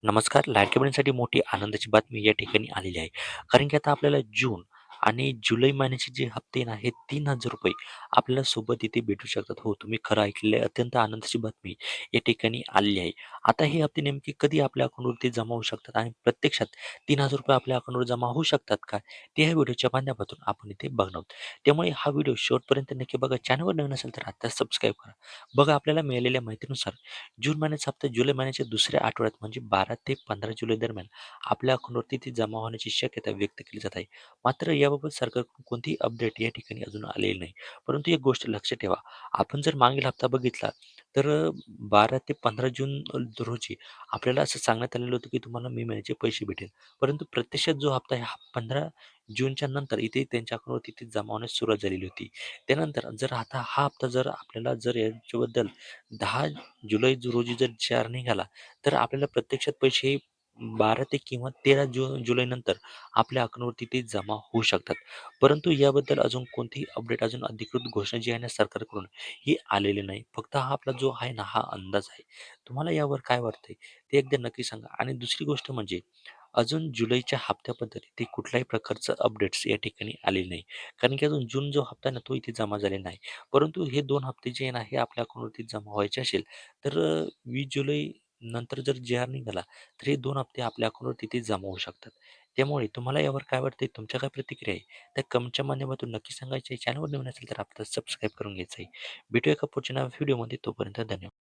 नमस्कार. लाडक्या बहिणीसाठी मोठी आनंदाची बातमी या ठिकाणी आलेली आहे. कारण की आता आपल्याला जून आणि जुलै महिन्याचे जे हप्ते ना, हे ₹3000 आपल्याला सोबत इथे भेटू शकतात. हो, तुम्ही खरं ऐकलेलं आहे. अत्यंत आनंदाची बातमी या ठिकाणी आलेली आहे. आता हे हप्ते नेमके कधी आपल्या अकाउंटवरती जमा होऊ शकतात आणि प्रत्यक्षात ₹3000 आपल्या अकाउंटवर जमा होऊ शकतात का? ते ह्या व्हिडिओच्या माध्यमातून आपण इथे बघणार आहोत. त्यामुळे हा व्हिडिओ शेवटपर्यंत नक्की बघा. चॅनलवर नवीन असेल तर आता सबस्क्राईब करा. बघा, आपल्याला मिळालेल्या माहितीनुसार जून महिन्याचा हप्ता जुलै महिन्याच्या दुसऱ्या आठवड्यात म्हणजे 12 ते 15 जुलै दरम्यान आपल्या अकाउंटवरती ती जमा होण्याची शक्यता व्यक्त केली जात आहे. मात्र याबाबत सरकारकडून कोणतीही अपडेट या ठिकाणी अजून आलेली नाही. परंतु एक गोष्ट लक्षात ठेवा, आपण जर मागील हप्ता बघितला तर 12 ते 15 जून रोजी आपल्याला असं सांगण्यात आलेलं होतं की तुम्हाला मे महिन्याचे पैसे भेटेल. परंतु प्रत्यक्षात जो हप्ता आहे हा 15 जूनच्या नंतर इथे त्यांच्या अकाउंटवरती ती जमा होण्यास सुरुवात झालेली होती. त्यानंतर जर आता हा हप्ता जर आपल्याला जर याच्याबद्दल 10 रोजी जर चार निघाला, तर आपल्याला प्रत्यक्षात पैसे 12 ते किंवा 13 जुलैनंतर आपल्या अकाउंटवरती ते जमा होऊ शकतात. परंतु याबद्दल अजून कोणतीही अपडेट, अजून अधिकृत घोषणा जी आहे ना सरकारकडून, ही आलेली नाही. फक्त हा आपला जो आहे ना, हा अंदाज आहे. तुम्हाला यावर काय वाटतंय ते एकदा नक्की सांगा. आणि दुसरी गोष्ट म्हणजे अजून जुलैच्या हप्त्याबद्दल इथे कुठल्याही प्रकारचं अपडेट्स या ठिकाणी आलेले नाही. कारण की अजून जून जो हप्ता आहे ना, तो इथे जमा झालेला नाही. परंतु हे 2 हप्ते जे आहे ना, हे आपल्या अकाउंटवरती जमा व्हायचे असेल, तर 20 जुलै नंतर जर जी-आर निघाला, तर हे 2 हप्ते आपल्या अकाउंटवर तिथे जमा होऊ शकतात. त्यामुळे तुम्हाला यावर काय वाटतंय? तुमच्या काय प्रतिक्रिया आहे? त्या कमेंटच्या माध्यमातून नक्की सांगायचं आहे. चॅनलवर नवीन असेल तर आपल्याला सबस्क्राईब करून घ्यायचं आहे. भेटूया एका पुढच्या नव्या व्हिडिओमध्ये. तोपर्यंत धन्यवाद.